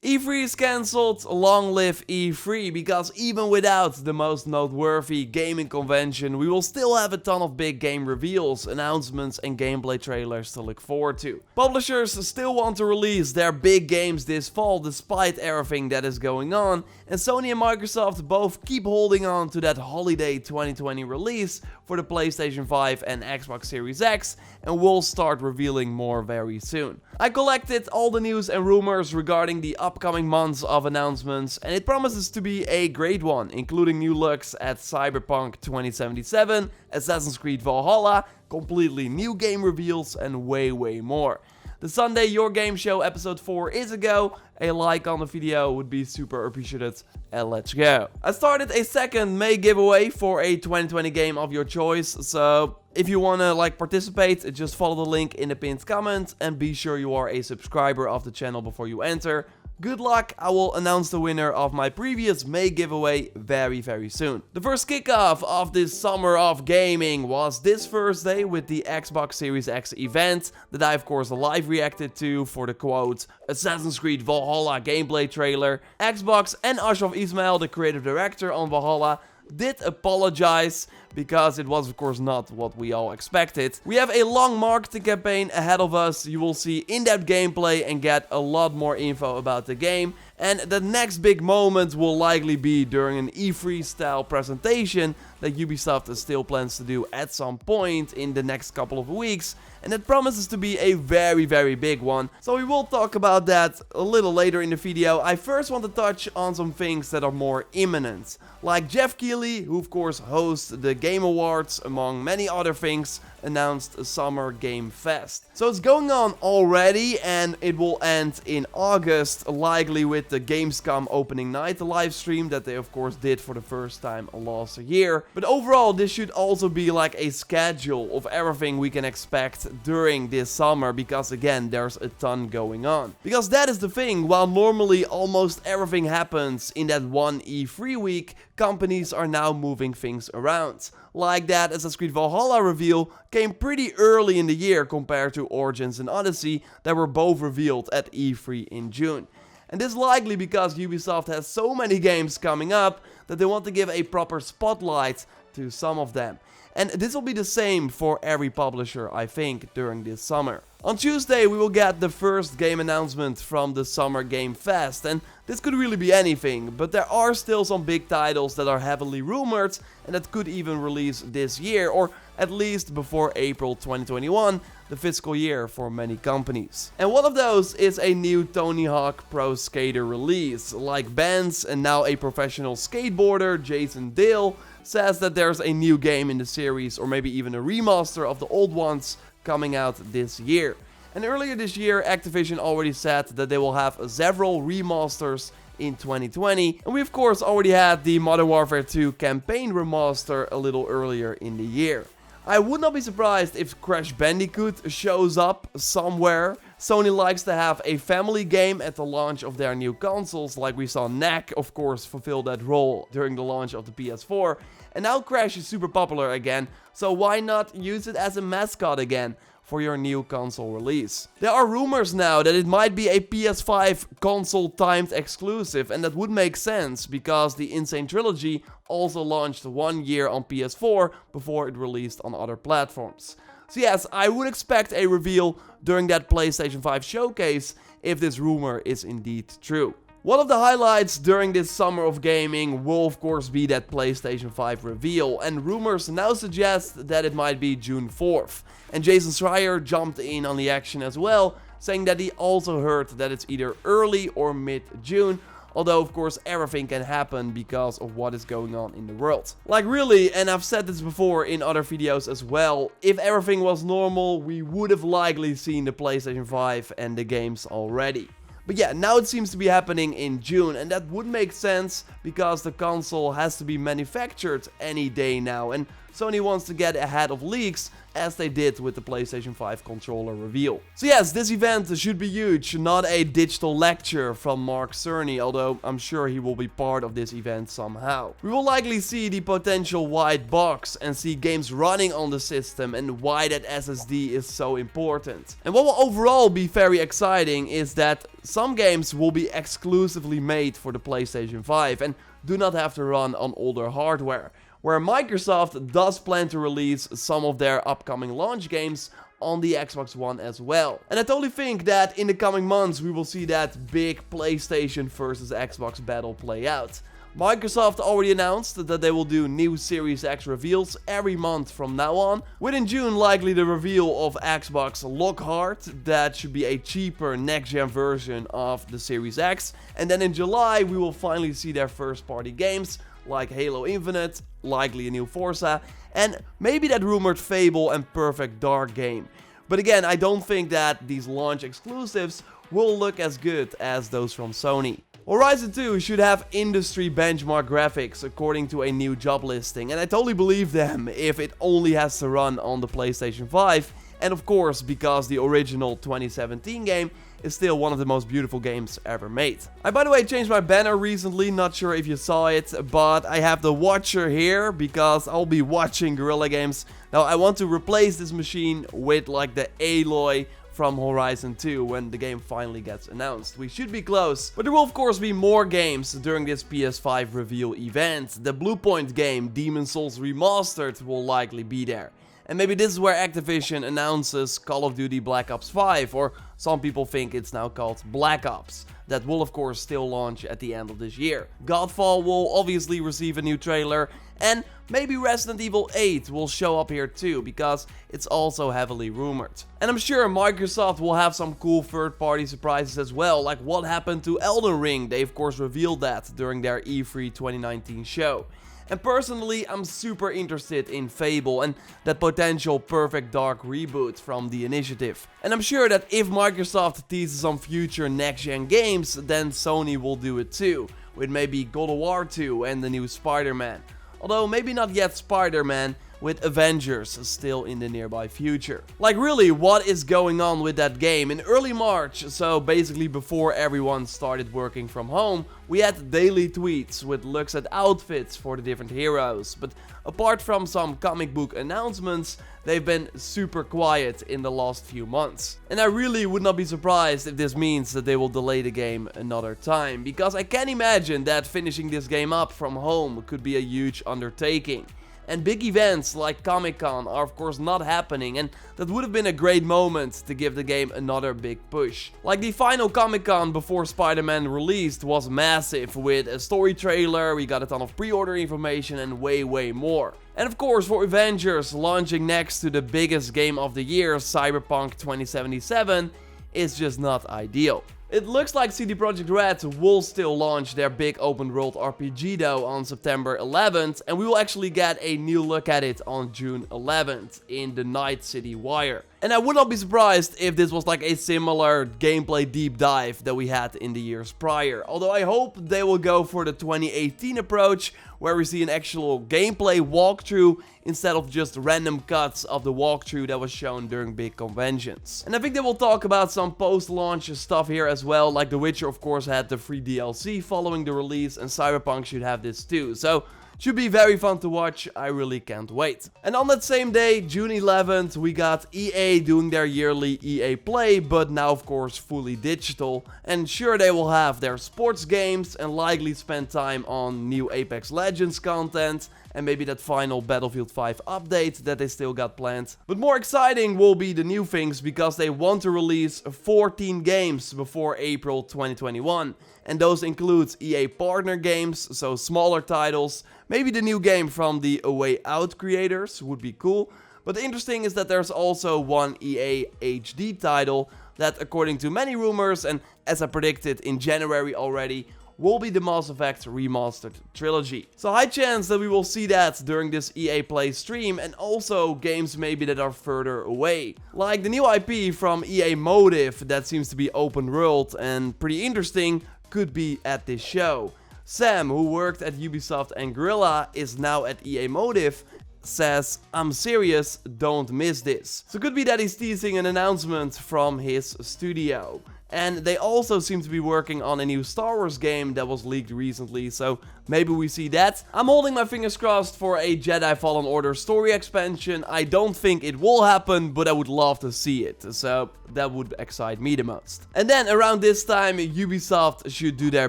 E3 is cancelled, long live E3, because even without the most noteworthy gaming convention, we will still have a ton of big game reveals, announcements and gameplay trailers to look forward to. Publishers still want to release their big games this fall despite everything that is going on, and Sony and Microsoft both keep holding on to that holiday 2020 release for the PlayStation 5 and Xbox Series X, and will start revealing more very soon. I collected all the news and rumors regarding the upcoming months of announcements, and it promises to be a great one, including new looks at Cyberpunk 2077, Assassin's Creed Valhalla, completely new game reveals, and way more. The Sunday Your Game Show episode 4 is a go. A like on the video would be super appreciated, and let's go. I started a second May giveaway for a 2020 game of your choice, so if you wanna participate, just follow the link in the pinned comment and be sure you are a subscriber of the channel before you enter. Good luck, I will announce the winner of my previous May giveaway very soon. The first kickoff of this summer of gaming was this Thursday with the Xbox Series X event that I of course live reacted to for the quote Assassin's Creed Valhalla gameplay trailer. Xbox and Ashraf Ismail, the creative director on Valhalla, did apologize because it was of course not what we all expected. We have a long marketing campaign ahead of us. You will see in-depth gameplay and get a lot more info about the game. And the next big moment will likely be during an E3 style presentation that Ubisoft still plans to do at some point in the next couple of weeks. And that promises to be a very big one. So we will talk about that a little later in the video. I first want to touch on some things that are more imminent. Like Jeff Keighley, who of course hosts the Game Awards, among many other things, announced a Summer Game Fest. So it's going on already and it will end in August, likely with the Gamescom opening night live stream that they of course did for the first time last year. But overall this should also be like a schedule of everything we can expect during this summer, because again there's a ton going on. Because that is the thing, while normally almost everything happens in that one E3 week, companies are now moving things around. Like that Assassin's Creed Valhalla reveal came pretty early in the year compared to Origins and Odyssey that were both revealed at E3 in June. And this is likely because Ubisoft has so many games coming up that they want to give a proper spotlight to some of them. And this will be the same for every publisher, I think, during this summer. On Tuesday we will get the first game announcement from the Summer Game Fest, and this could really be anything, but there are still some big titles that are heavily rumored and that could even release this year, or at least before April 2021, the fiscal year for many companies. And one of those is a new Tony Hawk Pro Skater release. Like bands and now a professional skateboarder, Jason Dale, says that there's a new game in the series, or maybe even a remaster of the old ones, coming out this year. And earlier this year, Activision already said that they will have several remasters in 2020. And we of course already had the Modern Warfare 2 campaign remaster a little earlier in the year. I would not be surprised if Crash Bandicoot shows up somewhere. Sony likes to have a family game at the launch of their new consoles, like we saw Knack of course fulfill that role during the launch of the PS4. And now Crash is super popular again, so why not use it as a mascot again for your new console release? There are rumors now that it might be a PS5 console timed exclusive, and that would make sense because the Insane Trilogy also launched 1 year on PS4 before it released on other platforms. So yes, I would expect a reveal during that PlayStation 5 showcase if this rumor is indeed true. One of the highlights during this summer of gaming will of course be that PlayStation 5 reveal, and rumors now suggest that it might be June 4th. And Jason Schreier jumped in on the action as well, saying that he also heard that it's either early or mid-June, although of course everything can happen because of what is going on in the world. Like really, and I've said this before in other videos as well, if everything was normal, we would have likely seen the PlayStation 5 and the games already. But yeah, now it seems to be happening in June, and that would make sense because the console has to be manufactured any day now, and Sony wants to get ahead of leaks as they did with the PlayStation 5 controller reveal. So yes, this event should be huge, not a digital lecture from Mark Cerny, although I'm sure he will be part of this event somehow. We will likely see the potential white box and see games running on the system and why that SSD is so important. And what will overall be very exciting is that some games will be exclusively made for the PlayStation 5 and do not have to run on older hardware, where Microsoft does plan to release some of their upcoming launch games on the Xbox One as well. And I totally think that in the coming months we will see that big PlayStation versus Xbox battle play out. Microsoft already announced that they will do new Series X reveals every month from now on, with in June likely the reveal of Xbox Lockhart, that should be a cheaper next-gen version of the Series X, and then in July we will finally see their first-party games like Halo Infinite, likely a new Forza, and maybe that rumored Fable and Perfect Dark game. But again, I don't think that these launch exclusives will look as good as those from Sony. Horizon 2 should have industry benchmark graphics according to a new job listing, and I totally believe them if it only has to run on the PlayStation 5, and of course because the original 2017 game is still one of the most beautiful games ever made. I, by the way, changed my banner recently, not sure if you saw it, but I have the Watcher here because I'll be watching Guerrilla Games. Now I want to replace this machine with like the Aloy from Horizon 2 when the game finally gets announced. We should be close, but there will of course be more games during this PS5 reveal event. The Bluepoint game, Demon's Souls Remastered, will likely be there. And maybe this is where Activision announces Call of Duty Black Ops 5, or some people think it's now called Black Ops. That will of course still launch at the end of this year. Godfall will obviously receive a new trailer, and maybe Resident Evil 8 will show up here too, because it's also heavily rumored. And I'm sure Microsoft will have some cool third-party surprises as well, like what happened to Elden Ring. They of course revealed that during their E3 2019 show. And personally, I'm super interested in Fable and that potential Perfect Dark reboot from the initiative. And I'm sure that if Microsoft teases on future next-gen games, then Sony will do it too, with maybe God of War 2 and the new Spider-Man. Although maybe not yet Spider-Man, with Avengers still in the nearby future. Like really, what is going on with that game? In early March, so basically before everyone started working from home, we had daily tweets with looks at outfits for the different heroes, but apart from some comic book announcements, they've been super quiet in the last few months. And I really would not be surprised if this means that they will delay the game another time, because I can imagine that finishing this game up from home could be a huge undertaking. And big events like Comic-Con are of course not happening, and that would have been a great moment to give the game another big push. Like the final Comic-Con before Spider-Man released was massive, with a story trailer, we got a ton of pre-order information and way more. And of course for Avengers launching next to the biggest game of the year, Cyberpunk 2077, is just not ideal. It looks like CD Projekt Red will still launch their big open world RPG though on September 11th, and we will actually get a new look at it on June 11th in the Night City Wire. And I would not be surprised if this was like a similar gameplay deep dive that we had in the years prior. Although I hope they will go for the 2018 approach, where we see an actual gameplay walkthrough instead of just random cuts of the walkthrough that was shown during big conventions. And I think they will talk about some post-launch stuff here as well, like The Witcher of course had the free DLC following the release, and Cyberpunk should have this too. So should be very fun to watch, I really can't wait. And on that same day, June 11th, we got EA doing their yearly EA Play, but now of course fully digital. And sure, they will have their sports games and likely spend time on new Apex Legends content, and maybe that final Battlefield 5 update that they still got planned. But more exciting will be the new things, because they want to release 14 games before April 2021. And those include EA partner games, so smaller titles. Maybe the new game from the A Way Out creators would be cool. But the interesting is that there's also one EA HD title that, according to many rumors, and as I predicted in January already, will be the Mass Effect Remastered trilogy. So high chance that we will see that during this EA Play stream, and also games maybe that are further away. Like the new IP from EA Motive that seems to be open world and pretty interesting, could be at this show. Sam, who worked at Ubisoft and Guerrilla, is now at EA Motive, says, "I'm serious, don't miss this." So it could be that he's teasing an announcement from his studio. And they also seem to be working on a new Star Wars game that was leaked recently, so maybe we see that. I'm holding my fingers crossed for a Jedi Fallen Order story expansion. I don't think it will happen, but I would love to see it, so that would excite me the most. And then around this time, Ubisoft should do their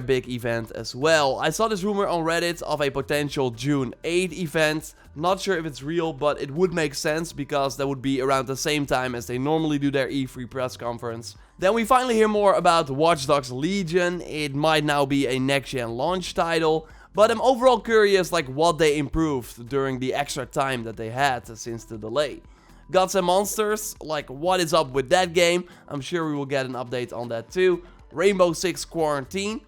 big event as well. I saw this rumor on Reddit of a potential June 8 event. Not sure if it's real, but it would make sense because that would be around the same time as they normally do their E3 press conference. Then we finally hear more about Watch Dogs Legion. It might now be a next-gen launch title, but I'm overall curious like what they improved during the extra time that they had since the delay. Gods and Monsters, like what is up with that game? I'm sure we will get an update on that too. Rainbow Six Quarantine.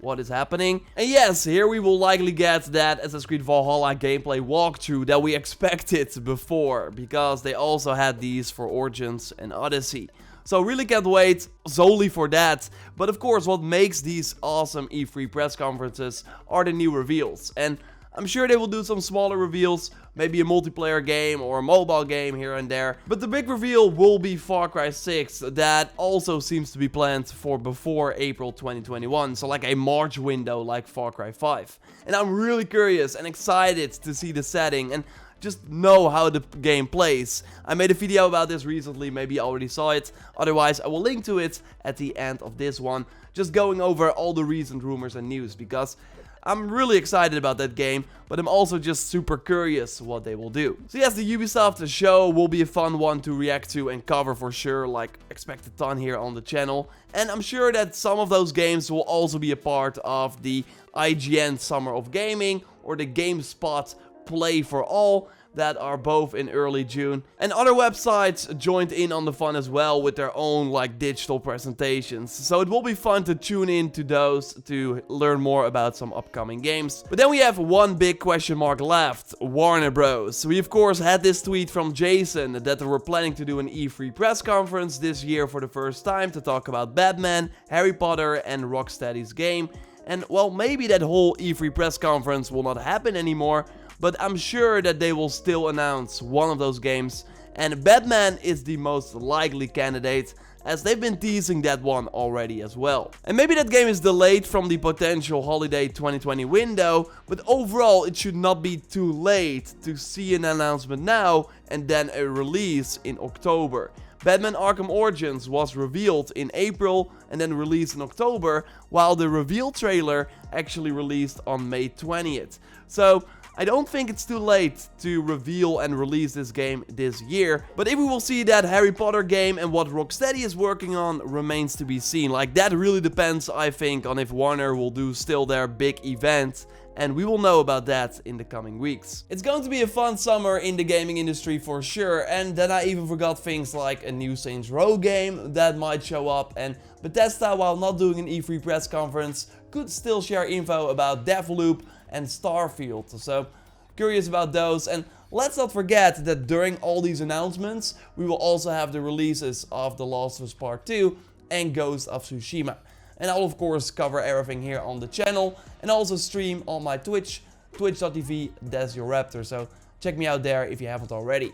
What is happening? And yes, here we will likely get that Assassin's Creed Valhalla gameplay walkthrough that we expected before, because they also had these for Origins and Odyssey. So really can't wait solely for that. But of course, what makes these awesome E3 press conferences are the new reveals. And I'm sure they will do some smaller reveals, maybe a multiplayer game or a mobile game here and there. But the big reveal will be Far Cry 6, that also seems to be planned for before April 2021. So like a March window like Far Cry 5. And I'm really curious and excited to see the setting and just know how the game plays. I made a video about this recently, maybe you already saw it. Otherwise, I will link to it at the end of this one. Just going over all the recent rumors and news, because I'm really excited about that game, but I'm also just super curious what they will do. So yes, the Ubisoft show will be a fun one to react to and cover for sure, like expect a ton here on the channel. And I'm sure that some of those games will also be a part of the IGN Summer of Gaming or the GameSpot Play for All that are both in early June. And other websites joined in on the fun as well with their own like digital presentations. So it will be fun to tune in to those to learn more about some upcoming games. But then we have one big question mark left: Warner Bros. We of course had this tweet from Jason that they were planning to do an E3 press conference this year for the first time to talk about Batman, Harry Potter and Rocksteady's game. And well, maybe that whole E3 press conference will not happen anymore, but I'm sure that they will still announce one of those games, and Batman is the most likely candidate, as they've been teasing that one already as well. And maybe that game is delayed from the potential holiday 2020 window, but overall it should not be too late to see an announcement now and then a release in October. Batman Arkham Origins was revealed in April and then released in October, while the reveal trailer actually released on May 20th. So I don't think it's too late to reveal and release this game this year. But if we will see that Harry Potter game and what Rocksteady is working on remains to be seen. Like that really depends, I think, on if Warner will do still their big event. And we will know about that in the coming weeks. It's going to be a fun summer in the gaming industry for sure. And then I even forgot things like a new Saints Row game that might show up. And Bethesda, while not doing an E3 press conference, could still share info about Deathloop and Starfield. So curious about those. And let's not forget that during all these announcements, we will also have the releases of The Last of Us Part 2 and Ghost of Tsushima. And I'll of course cover everything here on the channel and also stream on my Twitch, twitch.tv/JorRaptor. So check me out there if you haven't already.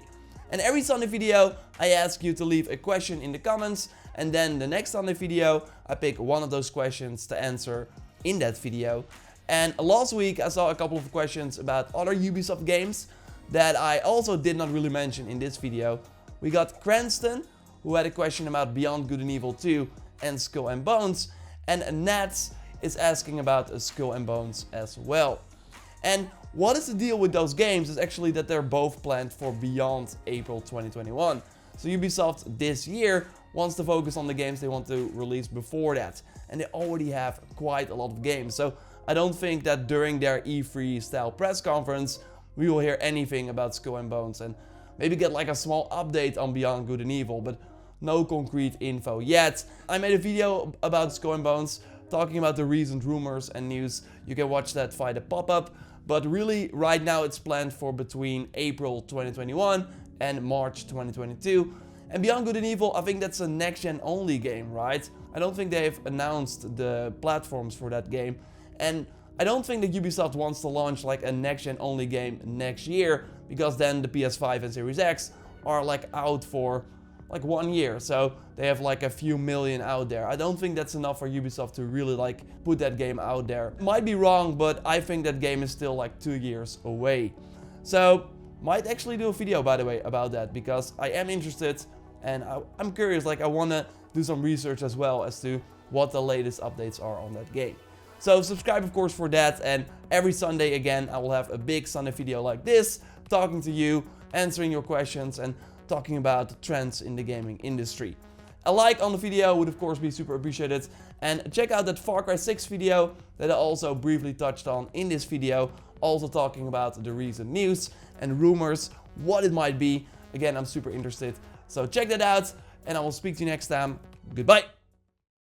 And every Sunday video, I ask you to leave a question in the comments, and then the next Sunday video, I pick one of those questions to answer in that video. And last week I saw a couple of questions about other Ubisoft games that I also did not really mention in this video. We got Cranston, who had a question about Beyond Good and Evil 2 and Skull and Bones, and Nats is asking about Skull and Bones as well. And what is the deal with those games is actually that they're both planned for beyond April 2021. So Ubisoft this year wants to focus on the games they want to release before that. And they already have quite a lot of games. So I don't think that during their E3 style press conference, we will hear anything about Skull and Bones. And maybe get like a small update on Beyond Good and Evil, but no concrete info yet. I made a video about Skull and Bones talking about the recent rumors and news. You can watch that via the pop-up. But really, right now it's planned for between April 2021 and March 2022. And Beyond Good and Evil, I think that's a next-gen only game, right? I don't think they've announced the platforms for that game. And I don't think that Ubisoft wants to launch like a next-gen only game next year, because then the PS5 and Series X are like out for like 1 year, so they have like a few million out there. I don't think that's enough for Ubisoft to really like put that game out there. Might be wrong, but I think that game is still like 2 years away. So might actually do a video, by the way, about that, because I am interested and I'm curious. Like, I want to do some research as well as to what the latest updates are on that game. So subscribe, of course, for that. And every Sunday, again, I will have a big Sunday video like this, talking to you, answering your questions, and talking about trends in the gaming industry. A like on the video would, of course, be super appreciated. And check out that Far Cry 6 video that I also briefly touched on in this video, also talking about the recent news and rumors, what it might be. Again, I'm super interested. So check that out, and I will speak to you next time. Goodbye.